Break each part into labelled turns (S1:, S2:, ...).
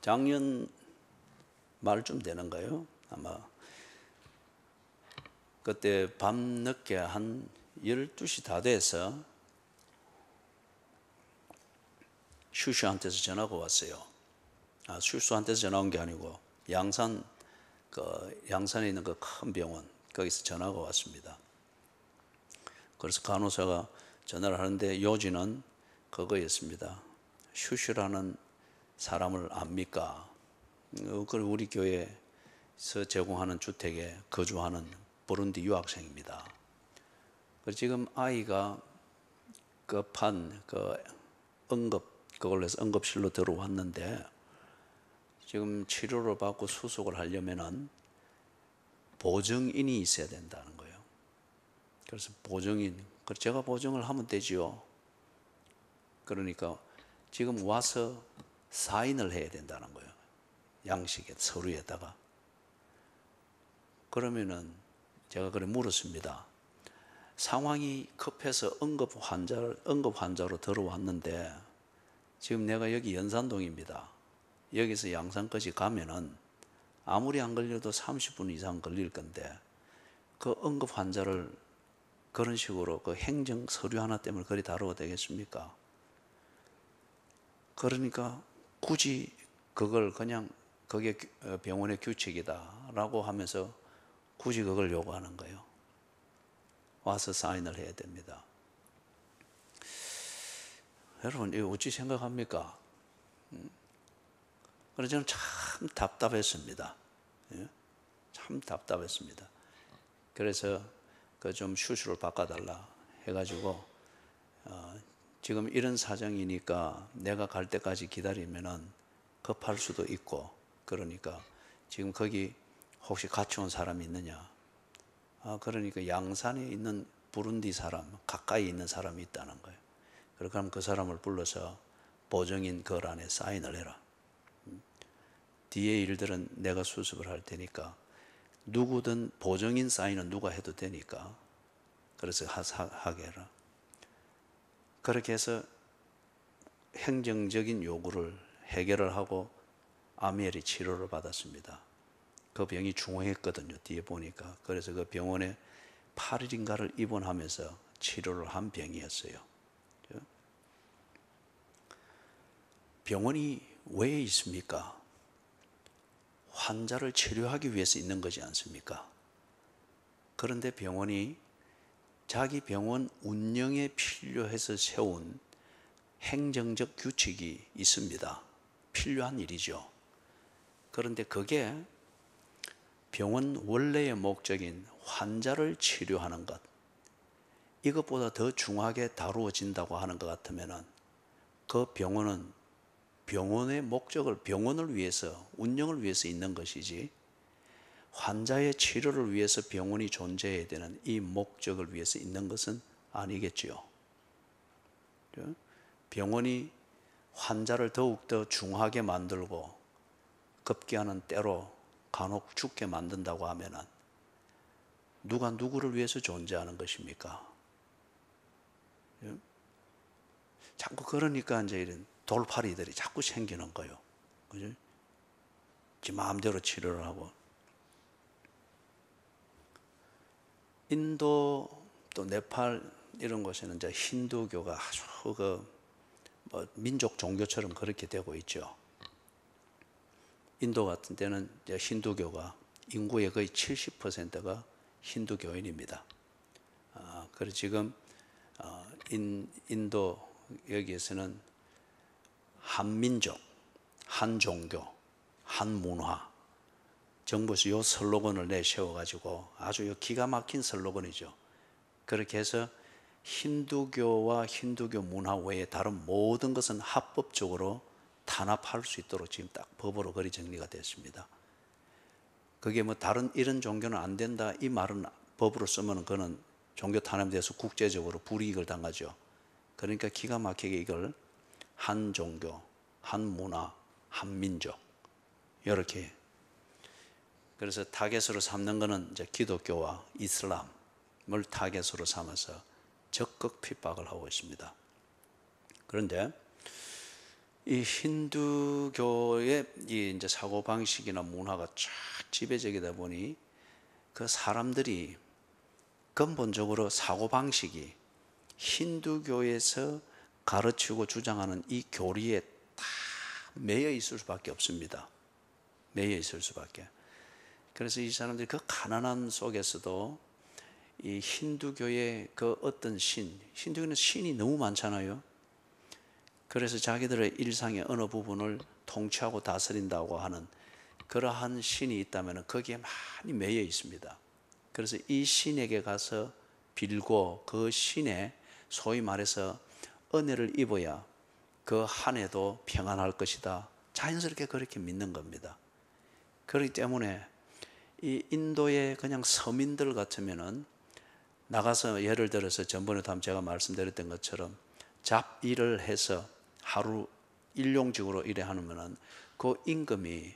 S1: 작년 말쯤 되는가요? 아마 그때 밤늦게 한 12시 다 돼서 슈슈한테서 전화가 왔어요. 슈슈한테서 전화 온 게 아니고 양산에 있는 그 큰 병원 거기서 전화가 왔습니다. 그래서 간호사가 전화를 하는데 요지는 그거였습니다. 슈슈라는 사람을 압니까? 우리 교회에서 제공하는 주택에 거주하는 부룬디 유학생입니다. 지금 아이가 급한 그걸로 해서 응급실로 들어왔는데 지금 치료를 받고 수속을 하려면은 보증인이 있어야 된다는 거예요. 그래서 제가 보증을 하면 되지요. 그러니까 지금 와서 사인을 해야 된다는 거예요. 양식에 서류에다가. 그러면은 제가 그래 물었습니다. 상황이 급해서 응급 환자로 들어왔는데 지금 내가 여기 연산동입니다. 여기서 양산까지 가면은 아무리 안 걸려도 30분 이상 걸릴 건데 그 응급 환자를 그런 식으로 그 행정 서류 하나 때문에 그리 다루어도 되겠습니까? 그러니까 굳이 그걸 그냥 그게 병원의 규칙이다라고 하면서 굳이 그걸 요구하는 거예요. 와서 사인을 해야 됩니다. 여러분 이거 어찌 생각합니까? 그래서 저는 참 답답했습니다. 참 답답했습니다. 그래서 그 좀 슈슈를 바꿔달라 해가지고 지금 이런 사정이니까 내가 갈 때까지 기다리면은 급할 수도 있고 그러니까 지금 거기 혹시 같이 온 사람이 있느냐? 그러니까 양산에 있는 부룬디 사람, 가까이 있는 사람이 있다는 거예요. 그러면 그 사람을 불러서 보증인 걸 안에 사인을 해라. 뒤에 일들은 내가 수습을 할 테니까 누구든 보증인 사인은 누가 해도 되니까 그래서 하게 해라. 그렇게 해서 행정적인 요구를 해결을 하고 아미엘이 치료를 받았습니다. 그 병이 중후했거든요. 뒤에 보니까. 그래서 그 병원에 8일인가를 입원하면서 치료를 한 병이었어요. 병원이 왜 있습니까? 환자를 치료하기 위해서 있는 거지 않습니까? 그런데 병원이 자기 병원 운영에 필요해서 세운 행정적 규칙이 있습니다. 필요한 일이죠. 그런데 그게 병원 원래의 목적인 환자를 치료하는 것, 이것보다 더 중하게 다루어진다고 하는 것 같으면 그 병원은 병원의 목적을 병원을 위해서, 운영을 위해서 있는 것이지 환자의 치료를 위해서 병원이 존재해야 되는 이 목적을 위해서 있는 것은 아니겠지요. 병원이 환자를 더욱더 중하게 만들고 급기야는 때로 간혹 죽게 만든다고 하면은 누가 누구를 위해서 존재하는 것입니까? 자꾸 그러니까 이제 이런 돌팔이들이 자꾸 생기는 거예요. 그죠? 지 마음대로 치료를 하고. 인도 또 네팔 이런 곳에는 이제 힌두교가 아주 민족 종교처럼 그렇게 되고 있죠. 인도 같은 데는 이제 힌두교가 인구의 거의 70%가 힌두교인입니다. 그래서 지금 인도 여기에서는 한민족, 한종교, 한문화 정부에서 이 슬로건을 내세워가지고 아주 기가 막힌 슬로건이죠. 그렇게 해서 힌두교와 힌두교 문화 외에 다른 모든 것은 합법적으로 탄압할 수 있도록 지금 딱 법으로 그리 정리가 됐습니다. 그게 뭐 다른 이런 종교는 안 된다 이 말은 법으로 쓰면 그는 종교 탄압에 대해서 국제적으로 불이익을 당하죠. 그러니까 기가 막히게 이걸 한 종교, 한 문화, 한 민족 이렇게. 그래서 타겟으로 삼는 것은 이제 기독교와 이슬람을 타겟으로 삼아서 적극 핍박을 하고 있습니다. 그런데 이 힌두교의 이 이제 사고 방식이나 문화가 쫙 지배적이다 보니 그 사람들이 근본적으로 사고 방식이 힌두교에서 가르치고 주장하는 이 교리에 다 매여 있을 수밖에 없습니다. 매여 있을 수밖에. 그래서 이 사람들이 그 가난함 속에서도 이 힌두교의 그 어떤 힌두교는 신이 너무 많잖아요. 그래서 자기들의 일상의 어느 부분을 통치하고 다스린다고 하는 그러한 신이 있다면 거기에 많이 매여 있습니다. 그래서 이 신에게 가서 빌고 그 신에 소위 말해서 은혜를 입어야 그 한 해도 평안할 것이다. 자연스럽게 그렇게 믿는 겁니다. 그렇기 때문에 이 인도의 그냥 서민들 같으면은 나가서 예를 들어서 전번에도 제가 말씀드렸던 것처럼 잡일을 해서 하루 일용직으로 일해 하면은 그 임금이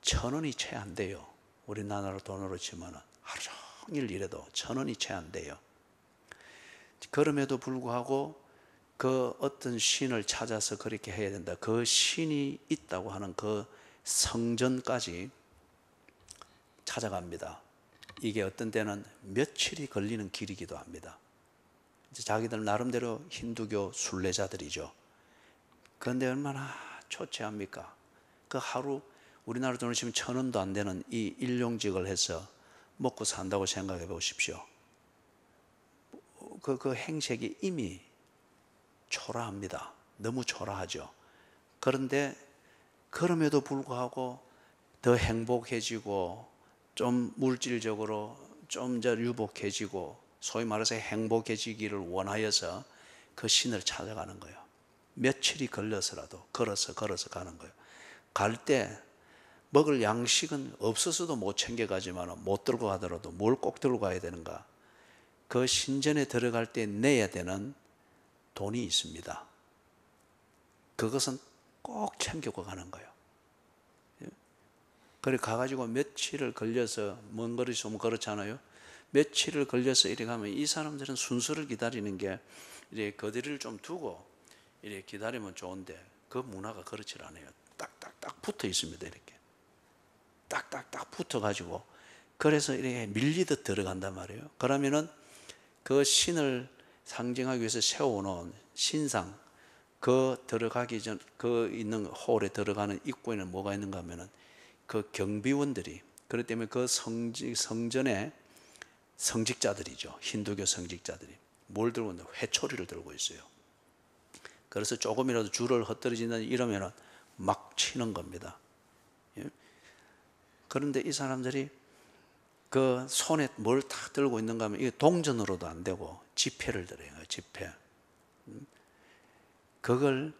S1: 1,000원이 채 안 돼요. 우리나라 돈으로 치면은 하루 종일 일해도 1,000원이 채 안 돼요. 그럼에도 불구하고 그 어떤 신을 찾아서 그렇게 해야 된다. 그 신이 있다고 하는 그 성전까지 찾아갑니다. 이게 어떤 때는 며칠이 걸리는 길이기도 합니다. 이제 자기들 나름대로 힌두교 순례자들이죠. 그런데 얼마나 초췌합니까? 그 하루 우리나라 돈으로 치면 1,000원도 안 되는 이 일용직을 해서 먹고 산다고 생각해 보십시오. 그 행색이 이미 초라합니다. 너무 초라하죠. 그런데 그럼에도 불구하고 더 행복해지고 좀 물질적으로 좀 더 유복해지고 소위 말해서 행복해지기를 원하여서 그 신을 찾아가는 거예요. 며칠이 걸려서라도 걸어서 가는 거예요. 갈 때 먹을 양식은 없어서도 못 챙겨가지만 못 들고 가더라도 뭘 꼭 들고 가야 되는가? 그 신전에 들어갈 때 내야 되는 돈이 있습니다. 그것은 꼭 챙기고 가는 거예요. 그래 가가지고 며칠을 걸려서 먼 거리 좀 그렇잖아요. 며칠을 걸려서 이렇게 가면 이 사람들은 순서를 기다리는 게 이렇게 거리를 좀 두고 이렇게 기다리면 좋은데 그 문화가 그렇지 않아요. 딱딱딱 붙어 있습니다. 이렇게 딱딱딱 붙어가지고 그래서 이렇게 밀리듯 들어간단 말이에요. 그러면은 그 신을 상징하기 위해서 세워놓은 신상 그 들어가기 전 그 있는 홀에 들어가는 입구에는 뭐가 있는가 하면은 그 경비원들이 그렇기 때문에 그 성전의 성직자들이죠. 힌두교 성직자들이 뭘 들고 있나? 회초리를 들고 있어요. 그래서 조금이라도 줄을 헛떨어진다 이러면은 막 치는 겁니다. 예? 그런데 이 사람들이 그 손에 뭘 탁 들고 있는가 하면 이게 동전으로도 안 되고 지폐를 들어요. 지폐. 그걸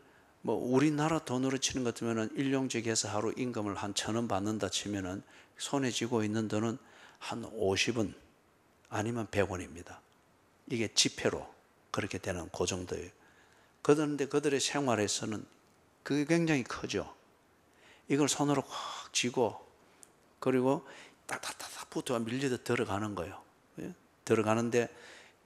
S1: 뭐 우리나라 돈으로 치는 것 같으면은 일용직에서 하루 임금을 한 1,000원 받는다 치면은 손에 쥐고 있는 돈은 한 50원 아니면 100원입니다. 이게 지폐로 그렇게 되는 그 정도예요. 그런데 그들의 생활에서는 그게 굉장히 크죠. 이걸 손으로 확 쥐고 그리고 딱딱딱 붙어 밀리듯 들어가는 거예요. 예? 들어가는데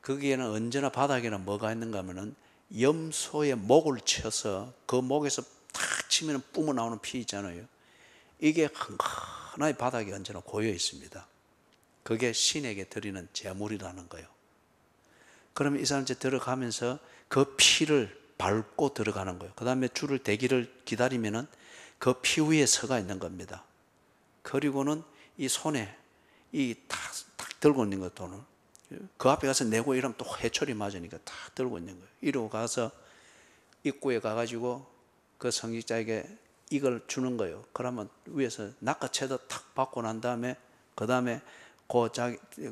S1: 거기에는 언제나 바닥에는 뭐가 있는가 하면은 염소의 목을 쳐서 그 목에서 탁 치면 뿜어 나오는 피 있잖아요. 이게 하나의 바닥에 언제나 고여 있습니다. 그게 신에게 드리는 제물이라는 거예요. 그러면 이 사람 이제 들어가면서 그 피를 밟고 들어가는 거예요. 그 다음에 줄을 대기를 기다리면은 그 피 위에 서가 있는 겁니다. 그리고는 이 손에 이 탁 들고 있는 것 돈을 그 앞에 가서 내고 이러면 또 회초리 맞으니까 탁 들고 있는 거예요. 이러고 가서 입구에 가가지고 그 성직자에게 이걸 주는 거예요. 그러면 위에서 낚아채도 탁 받고 난 다음에 그 다음에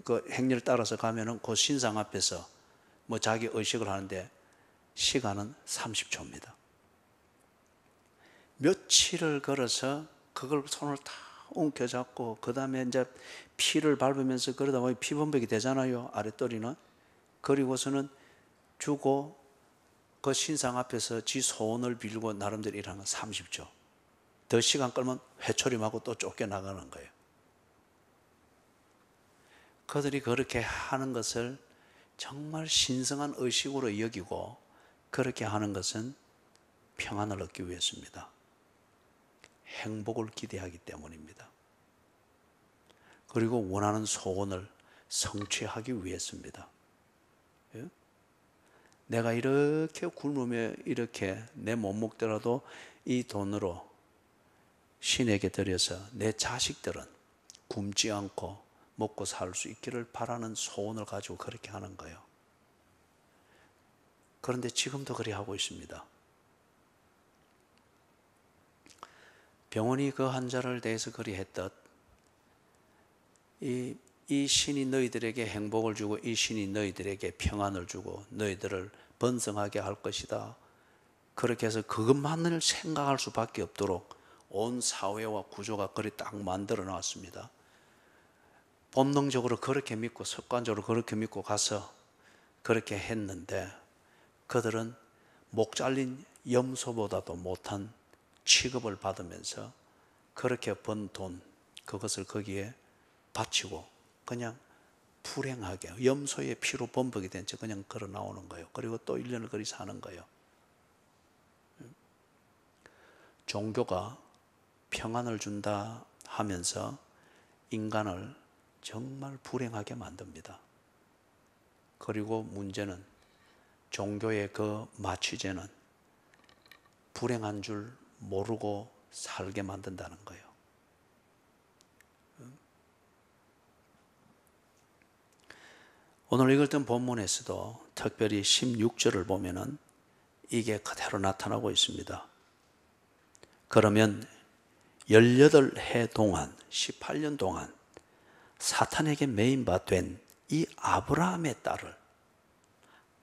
S1: 그 행렬 따라서 가면은 그 신상 앞에서 뭐 자기 의식을 하는데 시간은 30초입니다. 며칠을 걸어서 그걸 손을 다 움켜잡고 그 다음에 이제 피를 밟으면서 그러다 보면 피범벅이 되잖아요. 아랫도리는. 그리고서는 주고 그 신상 앞에서 지 소원을 빌고 나름대로 일하는 30초. 더 시간 끌면 회초리 맞고 또 쫓겨나가는 거예요. 그들이 그렇게 하는 것을 정말 신성한 의식으로 여기고 그렇게 하는 것은 평안을 얻기 위해서입니다. 행복을 기대하기 때문입니다. 그리고 원하는 소원을 성취하기 위해서입니다. 예? 내가 이렇게 굶으며 이렇게 내 못 먹더라도 이 돈으로 신에게 드려서 내 자식들은 굶지 않고 먹고 살 수 있기를 바라는 소원을 가지고 그렇게 하는 거예요. 그런데 지금도 그리 하고 있습니다. 병원이 그 환자를 대해서 그리 했듯 이 신이 너희들에게 행복을 주고 이 신이 너희들에게 평안을 주고 너희들을 번성하게 할 것이다. 그렇게 해서 그것만을 생각할 수밖에 없도록 온 사회와 구조가 그리 딱 만들어 놨습니다. 본능적으로 그렇게 믿고 습관적으로 그렇게 믿고 가서 그렇게 했는데 그들은 목 잘린 염소보다도 못한 취급을 받으면서 그렇게 번 돈 그것을 거기에 바치고 그냥 불행하게 염소의 피로 범벅이 된 채 그냥 걸어 나오는 거예요. 그리고 또 1년을 그리 사는 거예요. 종교가 평안을 준다 하면서 인간을 정말 불행하게 만듭니다. 그리고 문제는 종교의 그 마취제는 불행한 줄 모르고 살게 만든다는 거예요. 오늘 읽었던 본문에서도 특별히 16절을 보면은 이게 그대로 나타나고 있습니다. 그러면 18해 동안 18년 동안 사탄에게 매인바 된 이 아브라함의 딸을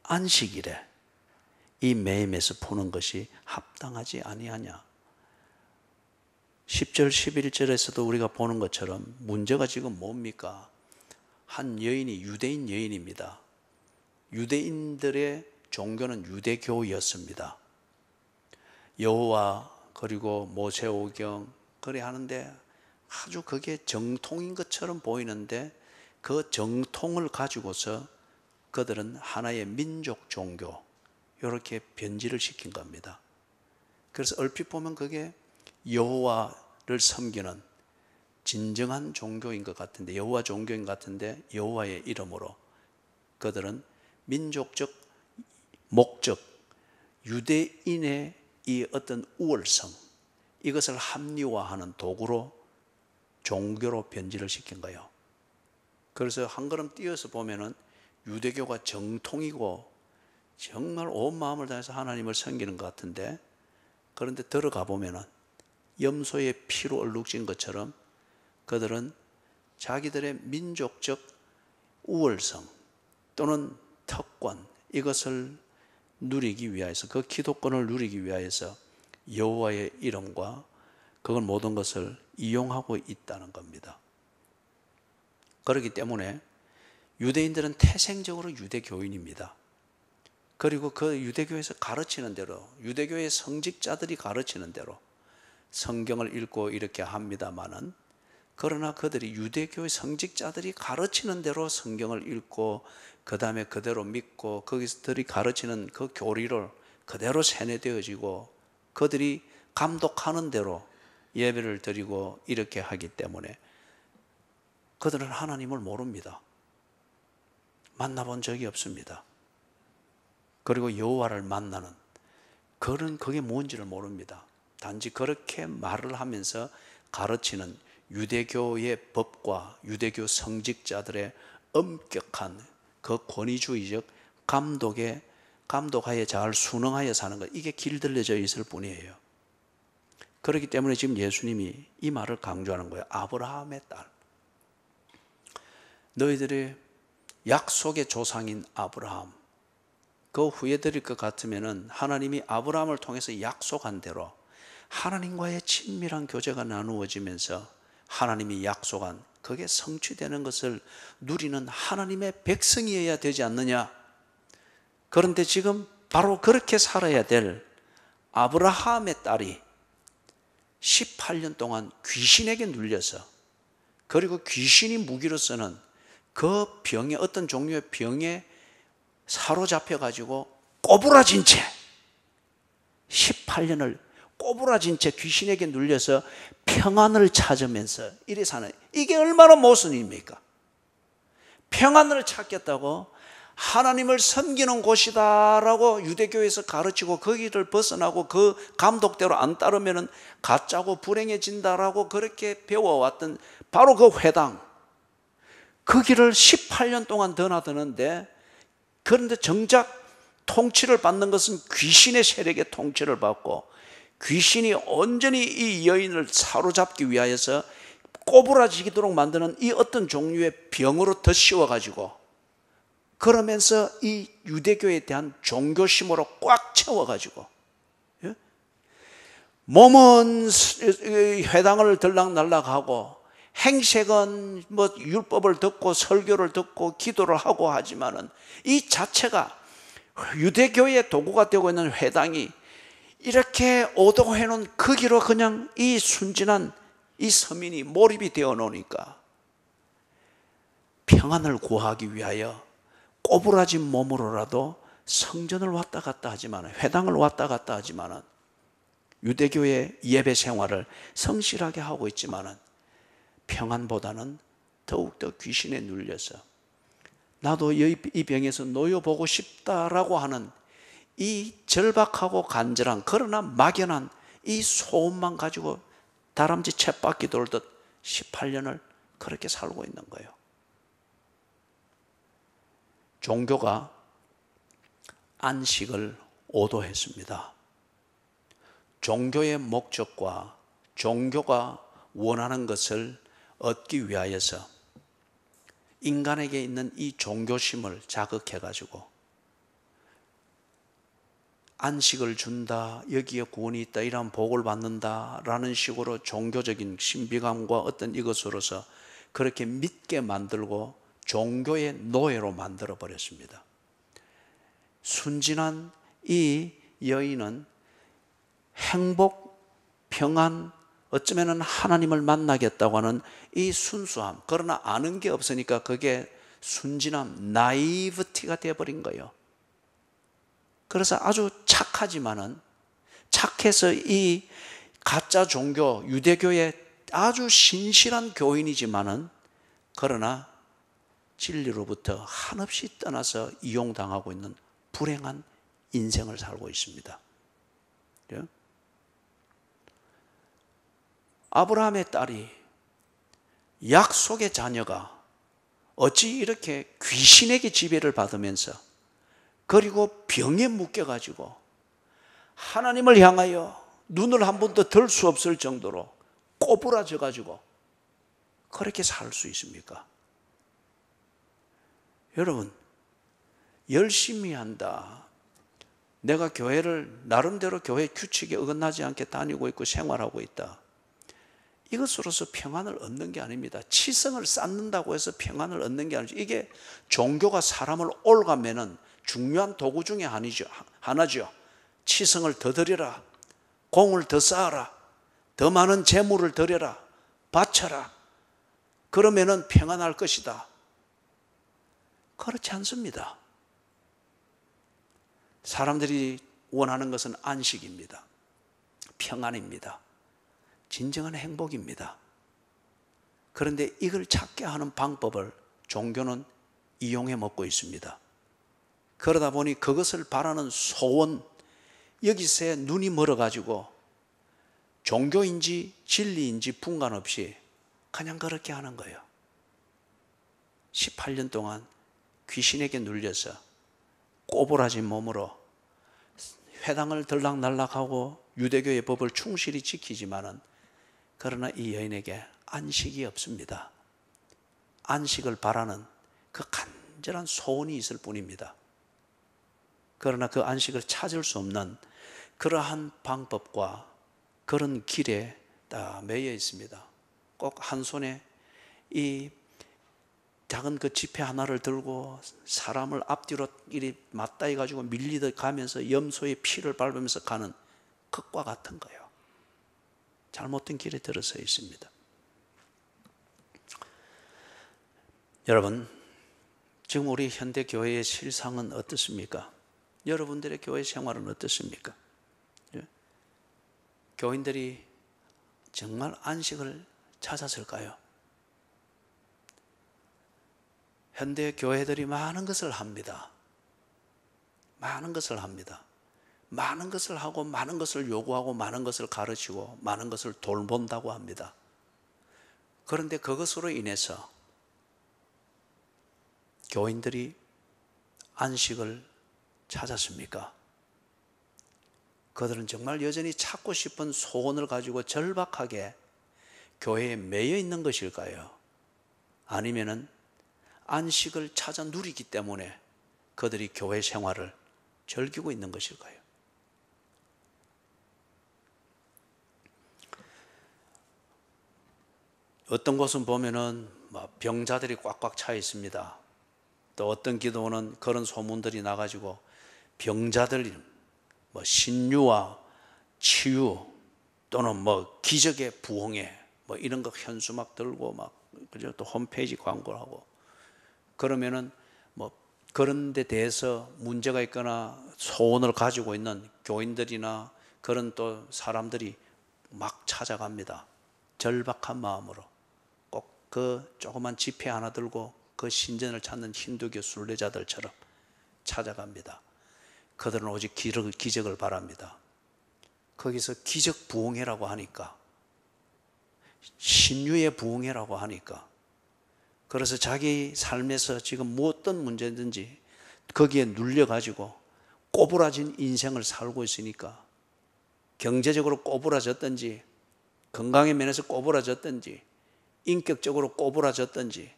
S1: 안식일에 이 매임에서 푸는 것이 합당하지 아니하냐. 10절 11절에서도 우리가 보는 것처럼 문제가 지금 뭡니까? 한 여인이 유대인 여인입니다. 유대인들의 종교는 유대교였습니다. 여호와 그리고 모세오경 그래 하는데 아주 그게 정통인 것처럼 보이는데 그 정통을 가지고서 그들은 하나의 민족 종교 이렇게 변질을 시킨 겁니다. 그래서 얼핏 보면 그게 여호와를 섬기는 진정한 종교인 것 같은데 여호와 종교인 것 같은데 여호와의 이름으로 그들은 민족적 목적 유대인의 이 어떤 우월성 이것을 합리화하는 도구로 종교로 변질을 시킨 거예요. 그래서 한 걸음 뛰어서 보면은 유대교가 정통이고 정말 온 마음을 다해서 하나님을 섬기는 것 같은데 그런데 들어가 보면은 염소의 피로 얼룩진 것처럼 그들은 자기들의 민족적 우월성 또는 특권 이것을 누리기 위해서 그 기독권을 누리기 위해서 여호와의 이름과 그걸 모든 것을 이용하고 있다는 겁니다. 그렇기 때문에 유대인들은 태생적으로 유대교인입니다. 그리고 그 유대교에서 가르치는 대로 유대교의 성직자들이 가르치는 대로 성경을 읽고 이렇게 합니다마는 그러나 그들이 유대교의 성직자들이 가르치는 대로 성경을 읽고 그 다음에 그대로 믿고 거기서들이 가르치는 그 교리를 그대로 세뇌되어지고 그들이 감독하는 대로 예배를 드리고 이렇게 하기 때문에 그들은 하나님을 모릅니다. 만나본 적이 없습니다. 그리고 여호와를 만나는 그런 그게 뭔지를 모릅니다. 단지 그렇게 말을 하면서 가르치는 유대교의 법과 유대교 성직자들의 엄격한 그 권위주의적 감독하에 잘 순응하여 사는 것 이게 길들여져 있을 뿐이에요. 그렇기 때문에 지금 예수님이 이 말을 강조하는 거예요. 아브라함의 딸. 너희들의 약속의 조상인 아브라함 그 후에 드릴 것 같으면은 하나님이 아브라함을 통해서 약속한 대로 하나님과의 친밀한 교제가 나누어지면서 하나님이 약속한 그게 성취되는 것을 누리는 하나님의 백성이어야 되지 않느냐. 그런데 지금 바로 그렇게 살아야 될 아브라함의 딸이 18년 동안 귀신에게 눌려서 그리고 귀신이 무기로 쓰는 그 병에 어떤 종류의 병에 사로잡혀 가지고 꼬부라진 채 18년을 꼬부라진 채 귀신에게 눌려서 평안을 찾으면서 이래 사는, 이게 얼마나 모순입니까? 평안을 찾겠다고 하나님을 섬기는 곳이다 라고 유대교에서 가르치고 거기를 벗어나고 그 감독대로 안 따르면 가짜고 불행해진다라고 그렇게 배워왔던 바로 그 회당, 그 길을 18년 동안 드나드는데, 그런데 정작 통치를 받는 것은 귀신의 세력의 통치를 받고, 귀신이 온전히 이 여인을 사로잡기 위하여서 꼬부라지도록 만드는 이 어떤 종류의 병으로 덧씌워가지고, 그러면서 이 유대교에 대한 종교심으로 꽉 채워가지고, 몸은 회당을 들락날락하고 행색은 뭐 율법을 듣고 설교를 듣고 기도를 하고 하지만은 이 자체가 유대교의 도구가 되고 있는 회당이 이렇게 오도해 놓은 그 길로 그냥 이 순진한 이 서민이 몰입이 되어 놓으니까 평안을 구하기 위하여 꼬부라진 몸으로라도 성전을 왔다 갔다 하지만, 회당을 왔다 갔다 하지만, 유대교의 예배 생활을 성실하게 하고 있지만 평안보다는 더욱더 귀신에 눌려서 나도 이 병에서 놓여보고 싶다라고 하는 이 절박하고 간절한, 그러나 막연한 이 소원만 가지고 다람쥐 쳇바퀴 돌듯 18년을 그렇게 살고 있는 거예요. 종교가 안식을 오도했습니다. 종교의 목적과 종교가 원하는 것을 얻기 위하여서 인간에게 있는 이 종교심을 자극해가지고 안식을 준다, 여기에 구원이 있다, 이런 복을 받는다 라는 식으로 종교적인 신비감과 어떤 이것으로서 그렇게 믿게 만들고 종교의 노예로 만들어 버렸습니다. 순진한 이 여인은 행복, 평안, 어쩌면 하나님을 만나겠다고 하는 이 순수함, 그러나 아는 게 없으니까 그게 순진함, 나이브티가 되어버린 거예요. 그래서 아주 착하지만은, 착해서 이 가짜 종교, 유대교의 아주 신실한 교인이지만은, 그러나 진리로부터 한없이 떠나서 이용당하고 있는 불행한 인생을 살고 있습니다. 아브라함의 딸이, 약속의 자녀가 어찌 이렇게 귀신에게 지배를 받으면서, 그리고 병에 묶여가지고 하나님을 향하여 눈을 한 번도 들 수 없을 정도로 꼬부라져가지고 그렇게 살 수 있습니까? 여러분, 열심히 한다, 내가 교회를 나름대로 교회 규칙에 어긋나지 않게 다니고 있고 생활하고 있다, 이것으로서 평안을 얻는 게 아닙니다. 치성을 쌓는다고 해서 평안을 얻는 게 아니죠. 이게 종교가 사람을 올가매는 중요한 도구 중에 하나죠. 치성을 더 드려라, 공을 더 쌓아라, 더 많은 재물을 드려라, 바쳐라, 그러면은 평안할 것이다. 그렇지 않습니다. 사람들이 원하는 것은 안식입니다. 평안입니다. 진정한 행복입니다. 그런데 이걸 찾게 하는 방법을 종교는 이용해 먹고 있습니다. 그러다 보니 그것을 바라는 소원, 여기서 눈이 멀어가지고 종교인지 진리인지 분간없이 그냥 그렇게 하는 거예요. 18년 동안 귀신에게 눌려서 꼬부라진 몸으로 회당을 들락날락하고 유대교의 법을 충실히 지키지만은, 그러나 이 여인에게 안식이 없습니다. 안식을 바라는 그 간절한 소원이 있을 뿐입니다. 그러나 그 안식을 찾을 수 없는 그러한 방법과 그런 길에 다 매여 있습니다. 꼭 한 손에 이 작은 그 지폐 하나를 들고 사람을 앞뒤로 이리 맞다해 가지고 밀리듯 가면서 염소의 피를 밟으면서 가는 것과 같은 거예요. 잘못된 길에 들어서 있습니다. 여러분, 지금 우리 현대 교회의 실상은 어떻습니까? 여러분들의 교회 생활은 어떻습니까? 예? 교인들이 정말 안식을 찾았을까요? 현대 교회들이 많은 것을 합니다. 많은 것을 합니다. 많은 것을 하고 많은 것을 요구하고 많은 것을 가르치고 많은 것을 돌본다고 합니다. 그런데 그것으로 인해서 교인들이 안식을 찾았습니까? 그들은 정말 여전히 찾고 싶은 소원을 가지고 절박하게 교회에 매여 있는 것일까요? 아니면은 안식을 찾아 누리기 때문에 그들이 교회 생활을 즐기고 있는 것일까요? 어떤 곳은 보면은 병자들이 꽉꽉 차 있습니다. 또 어떤 기도는 그런 소문들이 나가지고 병자들 신유와 치유 또는 기적의 부흥회 이런 거 현수 막 들고 그죠? 또 홈페이지 광고를 하고 그러면은 그런 데 대해서 문제가 있거나 소원을 가지고 있는 교인들이나 그런 또 사람들이 막 찾아갑니다. 절박한 마음으로 꼭 그 조그만 지폐 하나 들고 그 신전을 찾는 힌두교 순례자들처럼 찾아갑니다. 그들은 오직 기적을 바랍니다. 거기서 기적 부흥회라고 하니까, 신유의 부흥회라고 하니까, 그래서 자기 삶에서 지금 어떤 문제든지 거기에 눌려가지고 꼬부라진 인생을 살고 있으니까, 경제적으로 꼬부라졌든지 건강의 면에서 꼬부라졌든지 인격적으로 꼬부라졌든지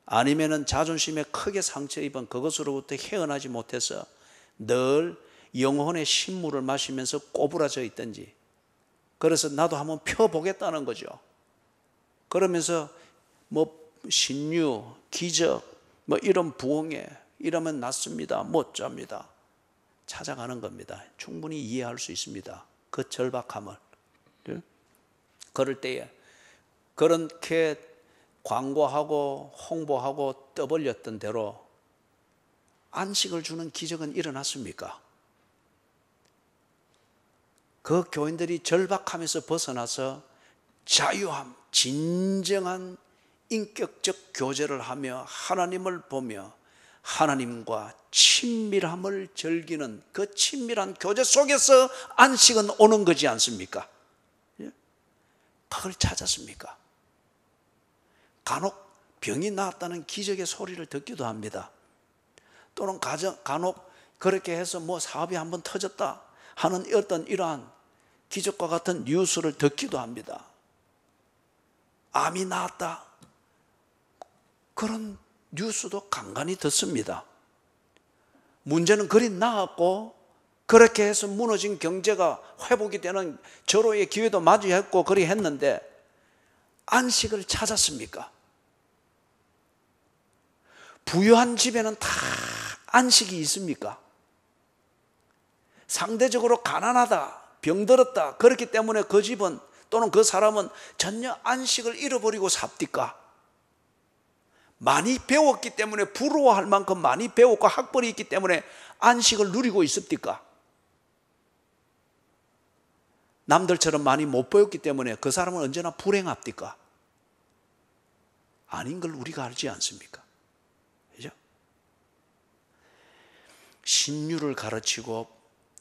S1: 아니면은 자존심에 크게 상처 입은 그것으로부터 헤어나지 못해서 늘 영혼의 신물을 마시면서 꼬부라져 있든지, 그래서 나도 한번 펴보겠다는 거죠. 그러면서 신유, 기적, 이런 부흥회 이러면 낫습니다, 못 잡니다 찾아가는 겁니다. 충분히 이해할 수 있습니다. 그 절박함을. 그럴 때에 그렇게 광고하고 홍보하고 떠벌렸던 대로 안식을 주는 기적은 일어났습니까? 그 교인들이 절박함에서 벗어나서 자유함, 진정한 인격적 교제를 하며 하나님을 보며 하나님과 친밀함을 즐기는 그 친밀한 교제 속에서 안식은 오는 거지 않습니까? 그걸 찾았습니까? 간혹 병이 나았다는 기적의 소리를 듣기도 합니다. 또는 간혹 그렇게 해서 사업이 한번 터졌다 하는 어떤 이러한 기적과 같은 뉴스를 듣기도 합니다. 암이 나았다, 그런 뉴스도 간간히 듣습니다. 문제는 그리 나았고 그렇게 해서 무너진 경제가 회복이 되는 절호의 기회도 맞이했고 그리 했는데 안식을 찾았습니까? 부유한 집에는 다 안식이 있습니까? 상대적으로 가난하다, 병들었다 그렇기 때문에 그 집은 또는 그 사람은 전혀 안식을 잃어버리고 삽니까? 많이 배웠기 때문에 부러워할 만큼 많이 배웠고 학벌이 있기 때문에 안식을 누리고 있습니까? 남들처럼 많이 못 배웠기 때문에 그 사람은 언제나 불행합니까? 아닌 걸 우리가 알지 않습니까? 그죠? 신유를 가르치고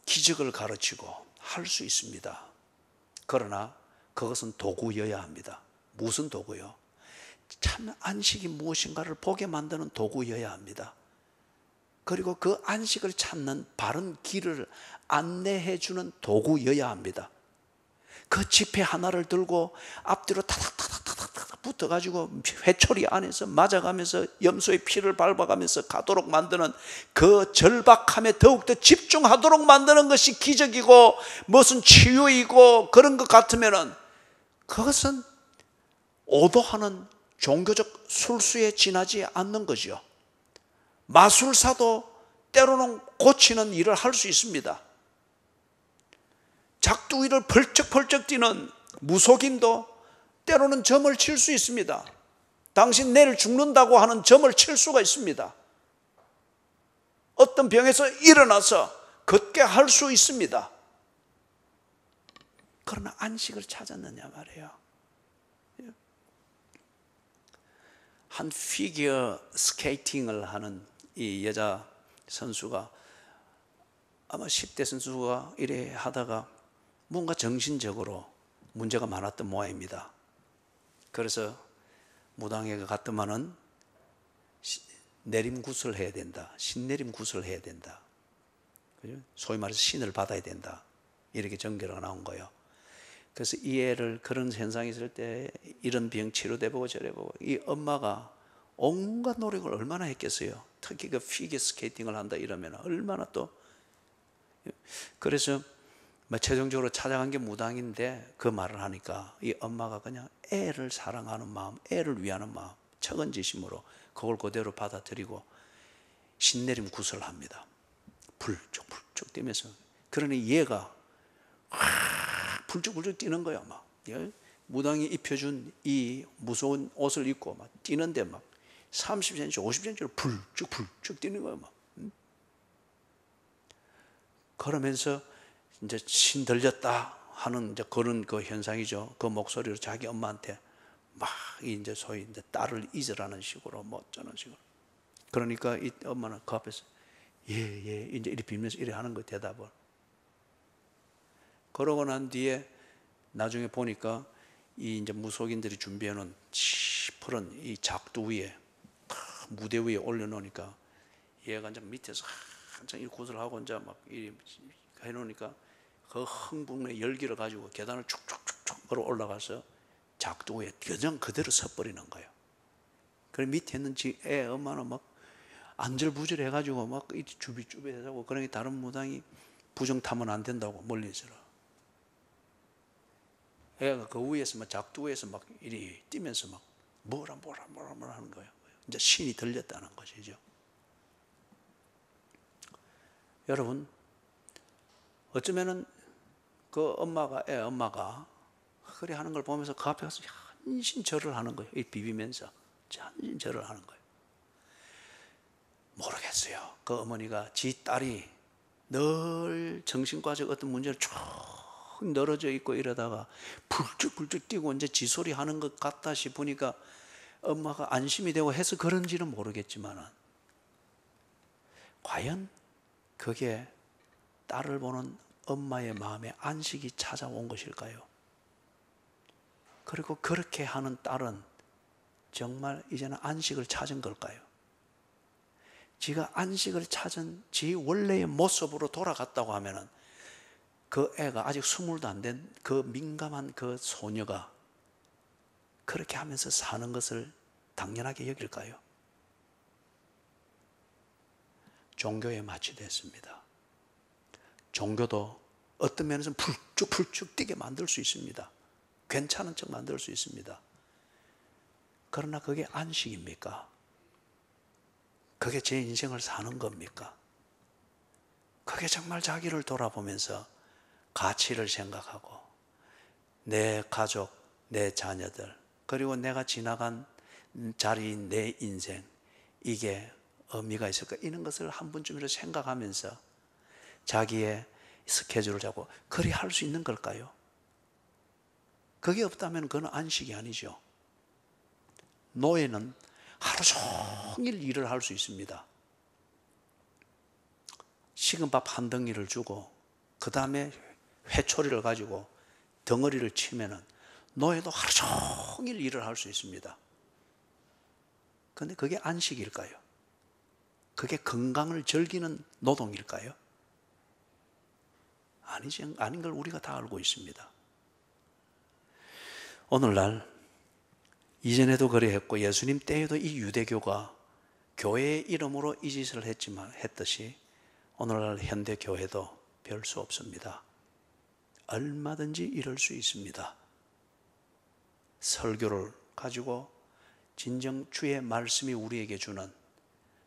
S1: 기적을 가르치고 할 수 있습니다. 그러나 그것은 도구여야 합니다. 무슨 도구요? 참 안식이 무엇인가를 보게 만드는 도구여야 합니다. 그리고 그 안식을 찾는 바른 길을 안내해 주는 도구여야 합니다. 그 지폐 하나를 들고 앞뒤로 타닥타닥타닥 붙어가지고 회초리 안에서 맞아가면서 염소의 피를 밟아가면서 가도록 만드는 그 절박함에 더욱더 집중하도록 만드는 것이 기적이고 무슨 치유이고 그런 것 같으면은 그것은 오도하는 종교적 술수에 지나지 않는 거죠. 마술사도 때로는 고치는 일을 할 수 있습니다. 작두기를 펄쩍펄쩍 뛰는 무속인도 때로는 점을 칠 수 있습니다. 당신 내일 죽는다고 하는 점을 칠 수가 있습니다. 어떤 병에서 일어나서 걷게 할 수 있습니다. 그러나 안식을 찾았느냐 말이에요. 한 피겨 스케이팅을 하는 이 여자 선수가 아마 10대 선수가 이래 하다가 뭔가 정신적으로 문제가 많았던 모양입니다. 그래서 무당에 갔더만은 내림굿을 해야 된다. 신내림굿을 해야 된다. 그죠? 소위 말해서 신을 받아야 된다. 이렇게 전교가 나온 거예요. 그래서 이 애를 그런 현상이 있을 때 이런 병 치료돼 보고 저래 보고 이 엄마가 온갖 노력을 얼마나 했겠어요. 특히 그 피겨 스케이팅을 한다 이러면 얼마나 또. 그래서 최종적으로 찾아간 게 무당인데 그 말을 하니까 이 엄마가 그냥 애를 사랑하는 마음, 애를 위하는 마음, 처근지심으로 그걸 그대로 받아들이고 신내림 굿을 합니다. 불쭉 뛰면서. 그러니 얘가 불쭉 뛰는 거야. 막 무당이 입혀준 이 무서운 옷을 입고 막 뛰는데 막 30cm, 50cm로 불쭉 뛰는 거야. 막. 그러면서 이제 신 들렸다 하는 이제 그런 그 현상이죠. 그 목소리로 자기 엄마한테 막 이제 소위 이제 딸을 잊으라는 식으로 뭐 어쩌는 식으로. 그러니까 이 엄마는 그 앞에서 예 이제 이렇게 빌면서 이래 하는 거 대답을. 그러고 난 뒤에 나중에 보니까 이 이제 무속인들이 준비해놓은 푸른 이 작두 위에 무대 위에 올려놓으니까 얘가 이제 밑에서 한참 이 굿을 하고 이제 막 이 해놓으니까 그 흥분의 열기를 가지고 계단을 축축축축 걸어 올라가서 작두 위에 그냥 그대로 서버리는 거예요. 그래 밑에 있는 애 엄마는 막 안절부절 해가지고 막 주비주비 해가지고 그러니 다른 무당이 부정 타면 안 된다고 멀리서 애가 그 위에서 막 작두 위에서 막 이리 뛰면서 막 뭐라 하는 거예요. 이제 신이 들렸다는 것이죠. 여러분 어쩌면은 그 엄마가 애 엄마가 그래 하는 걸 보면서 그 앞에 가서 한신절을 하는 거예요. 비비면서 한신절을 하는 거예요. 모르겠어요. 그 어머니가 지 딸이 늘 정신과적 어떤 문제를 쭉 늘어져 있고 이러다가 불쭉 뛰고 이제 지 소리 하는 것 같다 싶으니까 엄마가 안심이 되고 해서 그런지는 모르겠지만 과연 그게 딸을 보는 엄마의 마음에 안식이 찾아온 것일까요? 그리고 그렇게 하는 딸은 정말 이제는 안식을 찾은 걸까요? 지가 안식을 찾은 지 원래의 모습으로 돌아갔다고 하면은 그 애가 아직 20도 안 된 그 민감한 그 소녀가 그렇게 하면서 사는 것을 당연하게 여길까요? 종교에 마취됐습니다. 종교도 어떤 면에서 불쭉 뛰게 만들 수 있습니다. 괜찮은 척 만들 수 있습니다. 그러나 그게 안식입니까? 그게 제 인생을 사는 겁니까? 그게 정말 자기를 돌아보면서 가치를 생각하고 내 가족, 내 자녀들 그리고 내가 지나간 자리인 내 인생 이게 의미가 있을까? 이런 것을 한 번쯤이라도 생각하면서 자기의 스케줄을 잡고 그리 할 수 있는 걸까요? 그게 없다면 그건 안식이 아니죠. 노예는 하루 종일 일을 할 수 있습니다. 식은 밥 한 덩이를 주고 그 다음에 회초리를 가지고 덩어리를 치면은 노예도 하루 종일 일을 할 수 있습니다. 그런데 그게 안식일까요? 그게 건강을 즐기는 노동일까요? 아닌 걸 우리가 다 알고 있습니다. 오늘날 이전에도 그래했고 예수님 때에도 이 유대교가 교회의 이름으로 이 짓을 했듯이 오늘날 현대 교회도 별 수 없습니다. 얼마든지 이럴 수 있습니다. 설교를 가지고 진정 주의 말씀이 우리에게 주는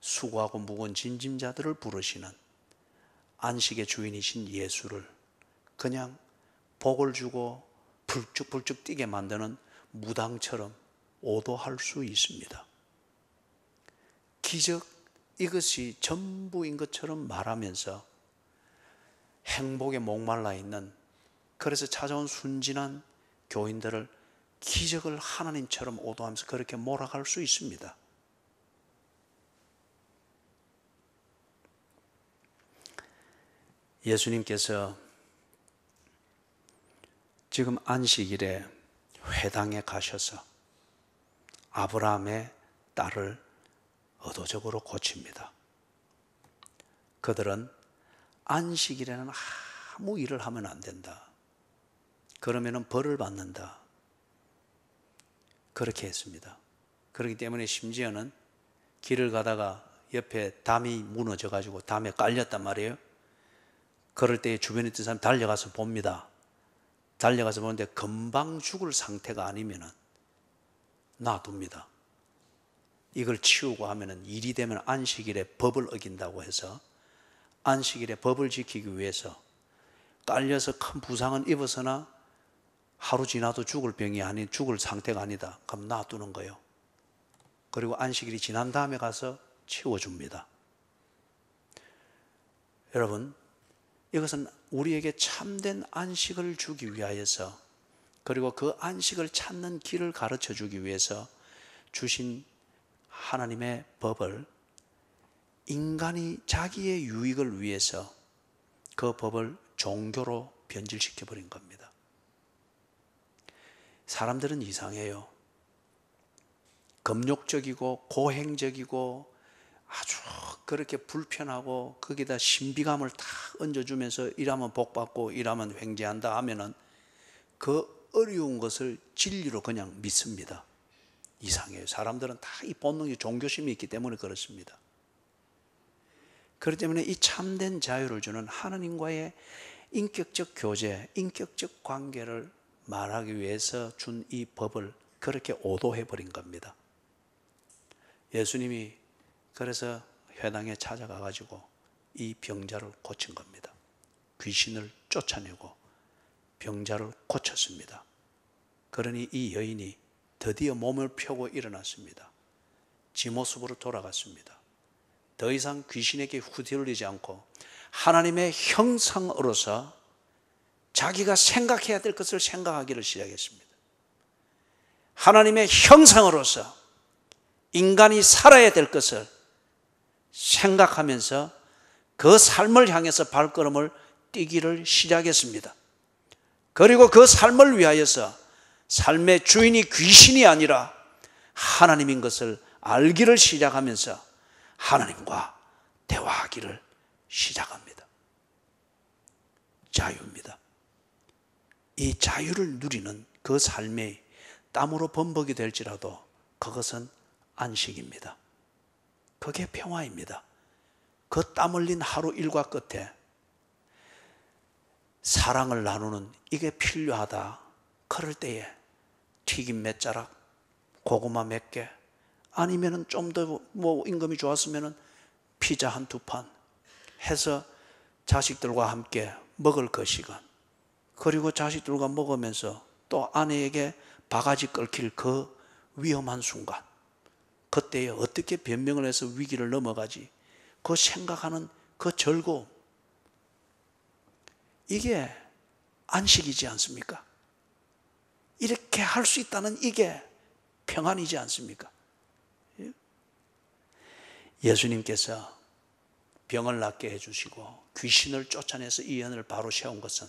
S1: 수고하고 무거운 짐진자들을 부르시는 안식의 주인이신 예수를 그냥 복을 주고 불쭉 뛰게 만드는 무당처럼 오도할 수 있습니다. 기적 이것이 전부인 것처럼 말하면서 행복에 목말라 있는 그래서 찾아온 순진한 교인들을 기적을 하나님처럼 오도하면서 그렇게 몰아갈 수 있습니다. 예수님께서 지금 안식일에 회당에 가셔서 아브라함의 딸을 의도적으로 고칩니다. 그들은 안식일에는 아무 일을 하면 안 된다. 그러면 벌을 받는다. 그렇게 했습니다. 그렇기 때문에 심지어는 길을 가다가 옆에 담이 무너져가지고 담에 깔렸단 말이에요. 그럴 때 주변에 있던 사람이 달려가서 봅니다. 달려가서 보는데 금방 죽을 상태가 아니면 놔둡니다. 이걸 치우고 하면 일이 되면 안식일에 법을 어긴다고 해서 안식일에 법을 지키기 위해서 깔려서 큰 부상은 입었으나 하루 지나도 죽을 병이 아닌 죽을 상태가 아니다. 그럼 놔두는 거예요. 그리고 안식일이 지난 다음에 가서 치워줍니다. 여러분, 이것은 우리에게 참된 안식을 주기 위하여서, 그리고 그 안식을 찾는 길을 가르쳐 주기 위해서 주신 하나님의 법을 인간이 자기의 유익을 위해서 그 법을 종교로 변질시켜 버린 겁니다. 사람들은 이상해요. 금욕적이고 고행적이고 아주 그렇게 불편하고 거기다 신비감을 다 얹어주면서 일하면 복받고 일하면 횡재한다 하면은 그 어려운 것을 진리로 그냥 믿습니다. 이상해요. 사람들은 다 이 본능이 종교심이 있기 때문에 그렇습니다. 그렇기 때문에 이 참된 자유를 주는 하나님과의 인격적 교제, 인격적 관계를 말하기 위해서 준 이 법을 그렇게 오도해 버린 겁니다. 예수님이 그래서 회당에 찾아가 가지고 이 병자를 고친 겁니다. 귀신을 쫓아내고 병자를 고쳤습니다. 그러니 이 여인이 드디어 몸을 펴고 일어났습니다. 지 모습으로 돌아갔습니다. 더 이상 귀신에게 휘둘리지 않고 하나님의 형상으로서 자기가 생각해야 될 것을 생각하기를 시작했습니다. 하나님의 형상으로서 인간이 살아야 될 것을 생각하면서 그 삶을 향해서 발걸음을 뛰기를 시작했습니다. 그리고 그 삶을 위하여서 삶의 주인이 귀신이 아니라 하나님인 것을 알기를 시작하면서 하나님과 대화하기를 시작합니다. 자유입니다. 이 자유를 누리는 그 삶이 땀으로 범벅이 될지라도 그것은 안식입니다. 그게 평화입니다. 그 땀 흘린 하루 일과 끝에 사랑을 나누는 이게 필요하다. 그럴 때에 튀김 몇 자락, 고구마 몇 개, 아니면은 좀 더 뭐 임금이 좋았으면은 피자 한두 판 해서 자식들과 함께 먹을 그 시간, 그리고 자식들과 먹으면서 또 아내에게 바가지 끓길 그 위험한 순간, 그때에 어떻게 변명을 해서 위기를 넘어가지, 그 생각하는 그 즐거움, 이게 안식이지 않습니까? 이렇게 할 수 있다는 이게 평안이지 않습니까? 예수님께서 병을 낫게 해주시고 귀신을 쫓아내서 이 연을 바로 세운 것은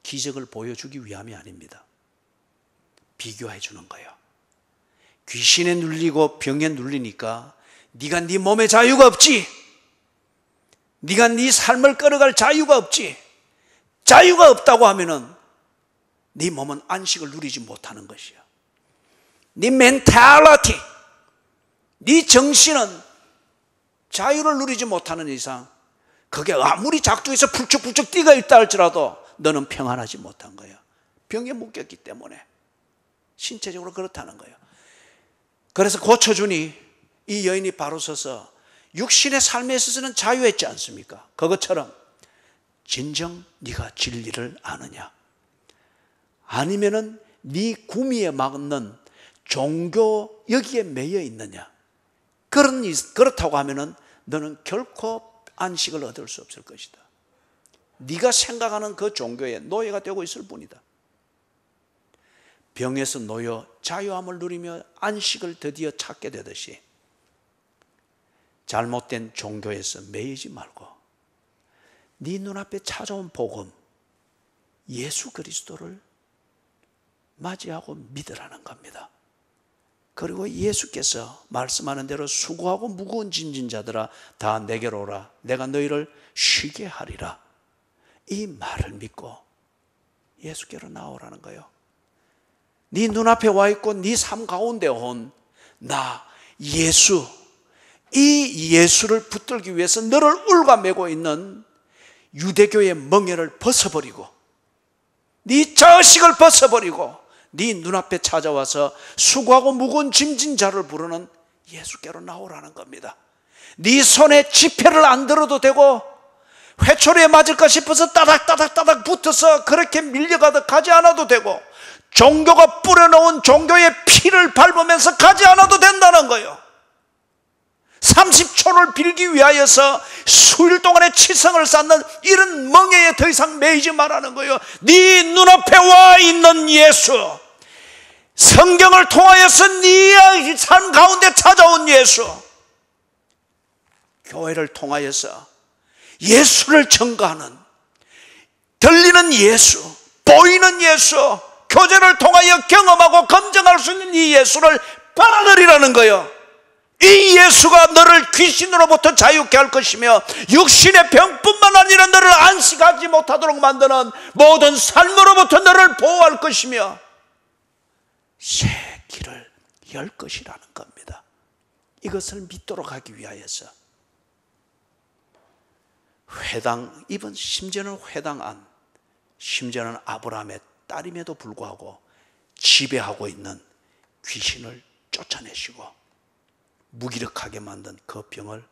S1: 기적을 보여주기 위함이 아닙니다. 비교해 주는 거예요. 귀신에 눌리고 병에 눌리니까 네가 네 몸에 자유가 없지, 네가 네 삶을 끌어갈 자유가 없지, 자유가 없다고 하면은 네 몸은 안식을 누리지 못하는 것이야. 네 멘탈리티, 네 정신은 자유를 누리지 못하는 이상 그게 아무리 작두에서 불쩍불쩍 뛰가 있다 할지라도 너는 평안하지 못한 거야. 병에 묶였기 때문에 신체적으로 그렇다는 거예요. 그래서 고쳐주니 이 여인이 바로 서서 육신의 삶에 있어서는 자유했지 않습니까? 그것처럼 진정 네가 진리를 아느냐, 아니면은 네 구미에 맞는 종교 여기에 매여 있느냐, 그렇다고 하면은 너는 결코 안식을 얻을 수 없을 것이다. 네가 생각하는 그 종교에 노예가 되고 있을 뿐이다. 병에서 놓여 자유함을 누리며 안식을 드디어 찾게 되듯이 잘못된 종교에서 매이지 말고 네 눈앞에 찾아온 복음 예수 그리스도를 맞이하고 믿으라는 겁니다. 그리고 예수께서 말씀하는 대로 수고하고 무거운 짐진 자들아 다 내게로 오라 내가 너희를 쉬게 하리라. 이 말을 믿고 예수께로 나오라는 거예요. 네 눈앞에 와 있고 네 삶 가운데 온 나 예수, 이 예수를 붙들기 위해서 너를 울가매고 있는 유대교의 멍에를 벗어버리고 네 자식을 벗어버리고 네 눈앞에 찾아와서 수고하고 무거운 짐진 자를 부르는 예수께로 나오라는 겁니다. 네 손에 지폐를 안 들어도 되고 회초리에 맞을까 싶어서 따닥따닥 붙어서 그렇게 밀려가도 가지 않아도 되고 종교가 뿌려놓은 종교의 피를 밟으면서 가지 않아도 된다는 거예요. 30초를 빌기 위하여서 수일 동안의 치성을 쌓는 이런 멍에에 더 이상 매이지 말라는 거예요. 네 눈앞에 와 있는 예수, 성경을 통하여서 네 삶 가운데 찾아온 예수, 교회를 통하여서 예수를 증거하는 들리는 예수, 보이는 예수, 교제를 통하여 경험하고 검증할 수 있는 이 예수를 받아들이라는 거예요. 이 예수가 너를 귀신으로부터 자유케 할 것이며 육신의 병뿐만 아니라 너를 안식하지 못하도록 만드는 모든 삶으로부터 너를 보호할 것이며 새 길을 열 것이라는 겁니다. 이것을 믿도록 하기 위하여서 회당, 이번 심지어는 회당 안, 심지어는 아브라함의 딸임에도 불구하고 지배하고 있는 귀신을 쫓아내시고 무기력하게 만든 그 병을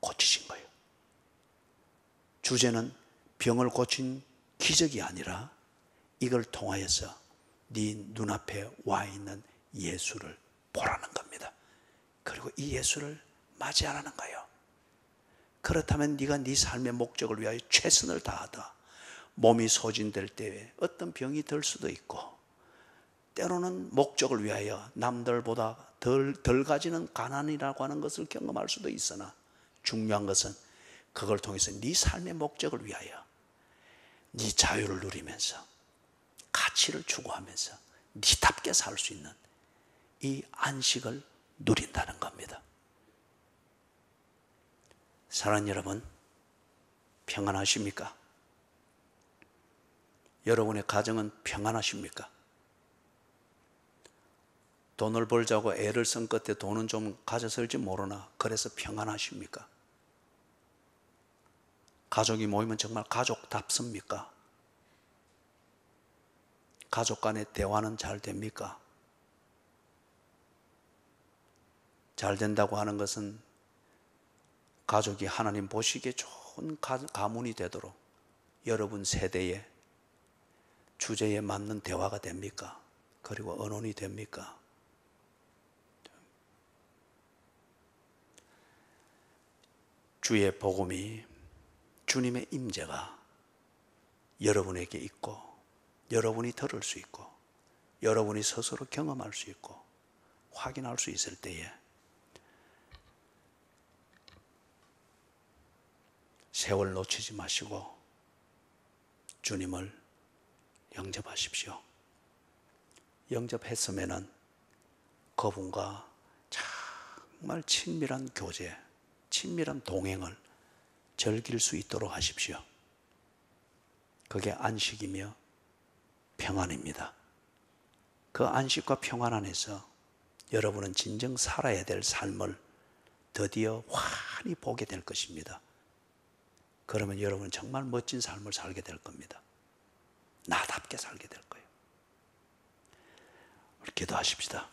S1: 고치신 거예요. 주제는 병을 고친 기적이 아니라 이걸 통하여서 네 눈앞에 와 있는 예수를 보라는 겁니다. 그리고 이 예수를 맞이하라는 거예요. 그렇다면 네가 네 삶의 목적을 위하여 최선을 다하다. 몸이 소진될 때에 어떤 병이 들 수도 있고 때로는 목적을 위하여 남들보다 덜 가지는 가난이라고 하는 것을 경험할 수도 있으나 중요한 것은 그걸 통해서 네 삶의 목적을 위하여 네 자유를 누리면서 가치를 추구하면서 네답게 살 수 있는 이 안식을 누린다는 겁니다. 사랑하는 여러분, 평안하십니까? 여러분의 가정은 평안하십니까? 돈을 벌자고 애를 쓴 끝에 돈은 좀 가져설지 모르나 그래서 평안하십니까? 가족이 모이면 정말 가족답습니까? 가족 간의 대화는 잘 됩니까? 잘 된다고 하는 것은 가족이 하나님 보시기에 좋은 가문이 되도록 여러분 세대에 주제에 맞는 대화가 됩니까? 그리고 언론이 됩니까? 주의 복음이, 주님의 임재가 여러분에게 있고 여러분이 들을 수 있고 여러분이 스스로 경험할 수 있고 확인할 수 있을 때에 세월 놓치지 마시고 주님을 영접하십시오. 영접했으면은 그분과 정말 친밀한 교제, 친밀한 동행을 즐길 수 있도록 하십시오. 그게 안식이며 평안입니다. 그 안식과 평안 안에서 여러분은 진정 살아야 될 삶을 드디어 환히 보게 될 것입니다. 그러면 여러분은 정말 멋진 삶을 살게 될 겁니다. 나답게 살게 될 거예요. 우리 기도하십시다.